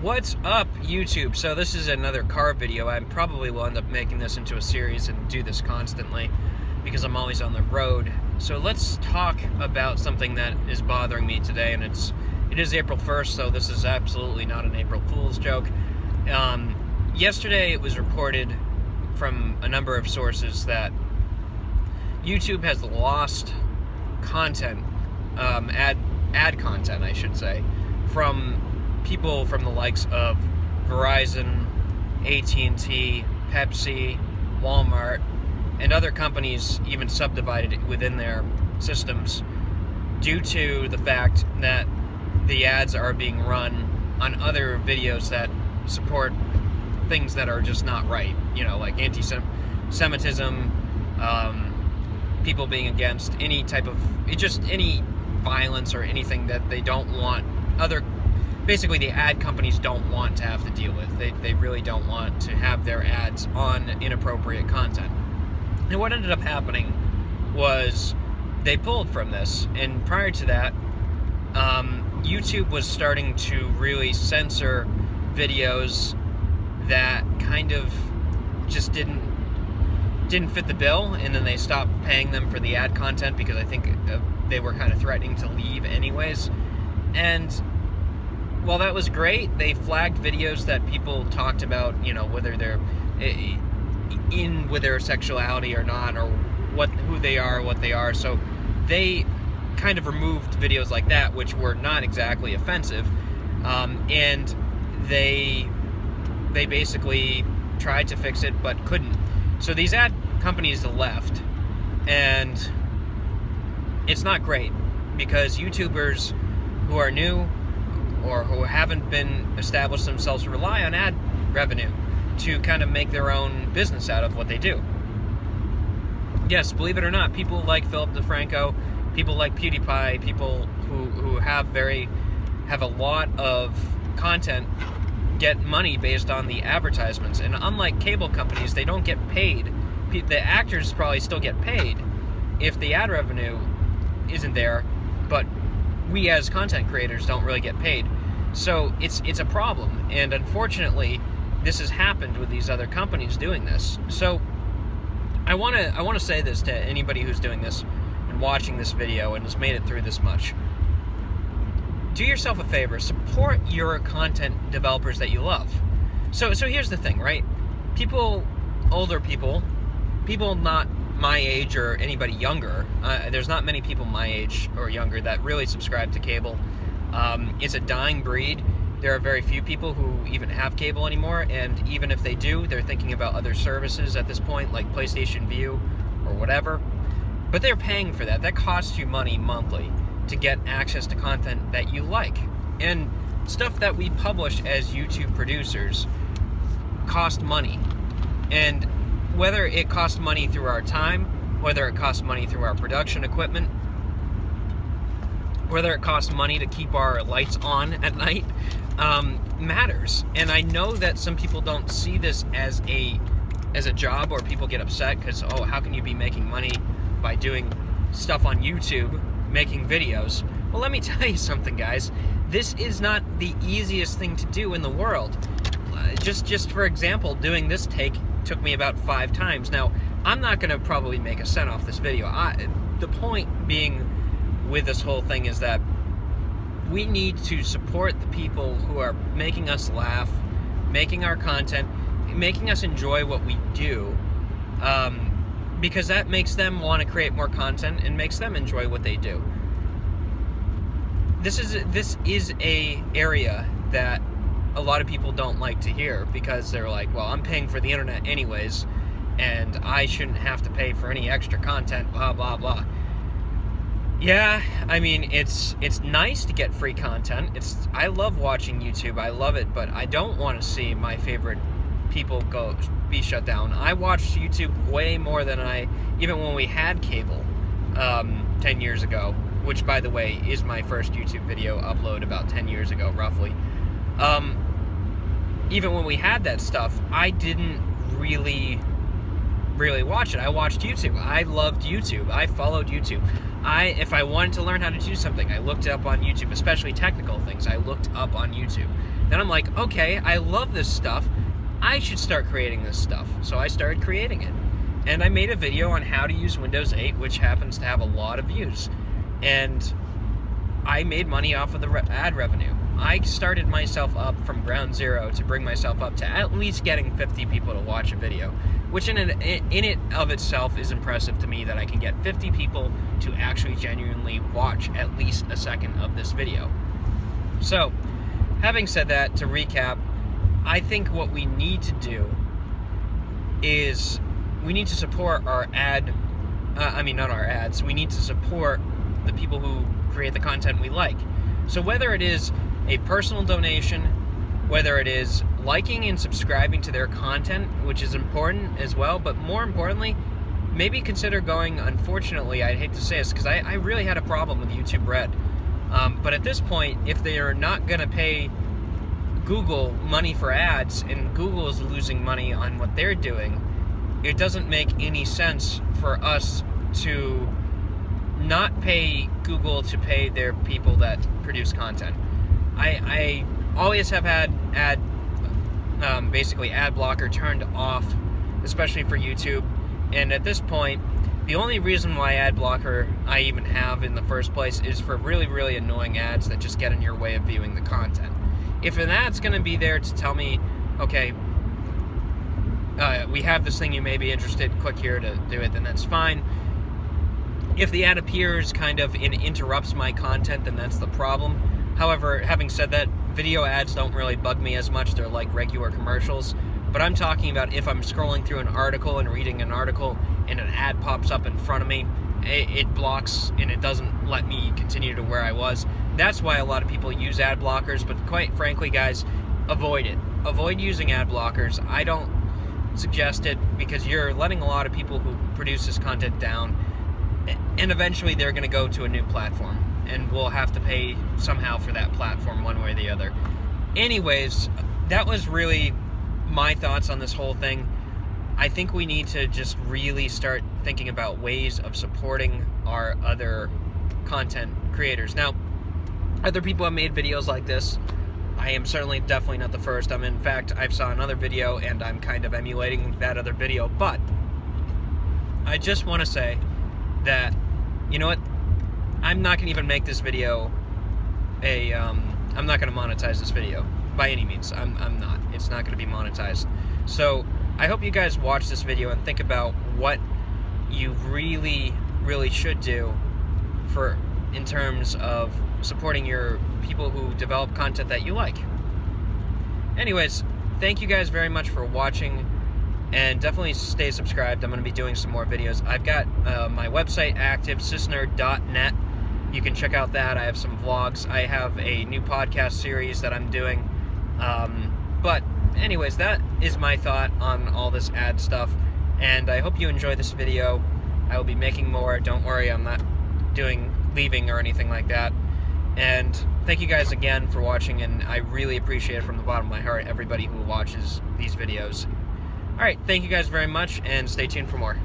What's up, YouTube? So this is another car video. I probably will end up making this into a series and do this constantly because I'm always on the road. So let's talk about something that is bothering me today, and it is April 1st, so this is absolutely not an April Fool's joke. Yesterday it was reported from a number of sources that YouTube has lost content, ad content, I should say, from people from the likes of Verizon, AT&T, Pepsi, Walmart, and other companies even subdivided within their systems due to the fact that the ads are being run on other videos that support things that are just not right, you know, like anti-Semitism, people being against any type of, any violence or anything that they don't want basically the ad companies don't want to have to deal with. They really don't want to have their ads on inappropriate content. And what ended up happening was they pulled from this, and prior to that, YouTube was starting to really censor videos that kind of just didn't fit the bill, and then they stopped paying them for the ad content because I think they were kind of threatening to leave anyways. And while that was great, they flagged videos that people talked about, you know, whether they're in with their sexuality or not, or who they are, what they are. So they kind of removed videos like that, which were not exactly offensive, and they basically tried to fix it but couldn't. So these ad companies left, and it's not great because YouTubers who are new or who haven't been established themselves rely on ad revenue to kind of make their own business out of what they do. Yes, believe it or not, people like Philip DeFranco, people like PewDiePie, people who have a lot of content get money based on the advertisements. And unlike cable companies, they don't get paid. The actors probably still get paid if the ad revenue isn't there, but we as content creators don't really get paid. So it's a problem, and unfortunately this has happened with these other companies doing this. So I want to say this to anybody who's doing this and watching this video and has made it through this much. Do yourself a favor, support your content developers that you love. So here's the thing, right? Older people not my age or anybody younger, there's not many people my age or younger that really subscribe to cable. It's a dying breed. There are very few people who even have cable anymore, and even if they do, they're thinking about other services at this point, like PlayStation View or whatever. But they're paying for that. That costs you money monthly to get access to content that you like. And stuff that we publish as YouTube producers cost money. And whether it costs money through our time, whether it costs money through our production equipment, whether it costs money to keep our lights on at night, matters. And I know that some people don't see this as a job, or people get upset because, oh, how can you be making money by doing stuff on YouTube, making videos? Well, let me tell you something, guys. This is not the easiest thing to do in the world. Just for example, doing this take took me about 5 times. Now, I'm not going to probably make a cent off this video. The point being with this whole thing is that we need to support the people who are making us laugh, making our content, making us enjoy what we do, because that makes them want to create more content and makes them enjoy what they do. This is a area that a lot of people don't like to hear, because they're like, well, I'm paying for the internet anyways, and I shouldn't have to pay for any extra content, blah, blah, blah. Yeah, I mean, it's nice to get free content. I love watching YouTube, I love it, but I don't want to see my favorite people be shut down. I watched YouTube way more than even when we had cable 10 years ago, which, by the way, is my first YouTube video upload about 10 years ago, roughly. Even when we had that stuff, I didn't really watch it. I watched YouTube. I loved YouTube. I followed YouTube. If I wanted to learn how to do something, I looked up on YouTube, especially technical things. I looked up on YouTube. Then I'm like, okay, I love this stuff. I should start creating this stuff. So I started creating it. And I made a video on how to use Windows 8, which happens to have a lot of views. And I made money off of the ad revenue. I started myself up from ground zero to bring myself up to at least getting 50 people to watch a video, which in it of itself is impressive to me, that I can get 50 people to actually genuinely watch at least a second of this video. So, having said that, to recap, I think what we need to do is we need to support our not our ads, we need to support the people who create the content we like. So whether it is a personal donation, whether it is liking and subscribing to their content, which is important as well, but more importantly, maybe consider going, unfortunately, I'd hate to say this, because I really had a problem with YouTube Red. But at this point, if they are not going to pay Google money for ads, and Google is losing money on what they're doing, it doesn't make any sense for us to not pay Google to pay their people that produce content. I always have had basically ad blocker turned off, especially for YouTube. And at this point, the only reason why ad blocker I even have in the first place is for really, really annoying ads that just get in your way of viewing the content. If an ad's going to be there to tell me, okay, we have this thing you may be interested, click here to do it, then that's fine. If the ad appears kind of and interrupts my content, then that's the problem. However, having said that, video ads don't really bug me as much. They're like regular commercials. But I'm talking about if I'm scrolling through an article and reading an article and an ad pops up in front of me, it blocks and it doesn't let me continue to where I was. That's why a lot of people use ad blockers, but quite frankly, guys, avoid it. Avoid using ad blockers. I don't suggest it, because you're letting a lot of people who produce this content down, and eventually they're going to go to a new platform, and we'll have to pay somehow for that platform one way or the other. Anyways, that was really my thoughts on this whole thing. I think we need to just really start thinking about ways of supporting our other content creators. Now, other people have made videos like this. I am definitely not the first. In fact, I saw another video and I'm kind of emulating that other video, but I just want to say that, you know what, I'm not going to even make this video I'm not going to monetize this video by any means. I'm not. It's not going to be monetized. So I hope you guys watch this video and think about what you really, really should do in terms of supporting your people who develop content that you like. Anyways, thank you guys very much for watching, and definitely stay subscribed. I'm going to be doing some more videos. I've got my website active, sysnerd.net. You can check out that. I have some vlogs. I have a new podcast series that I'm doing. But anyways, that is my thought on all this ad stuff, and I hope you enjoy this video. I will be making more. Don't worry, I'm not leaving or anything like that. And thank you guys again for watching, and I really appreciate it from the bottom of my heart, everybody who watches these videos. Alright, thank you guys very much, and stay tuned for more.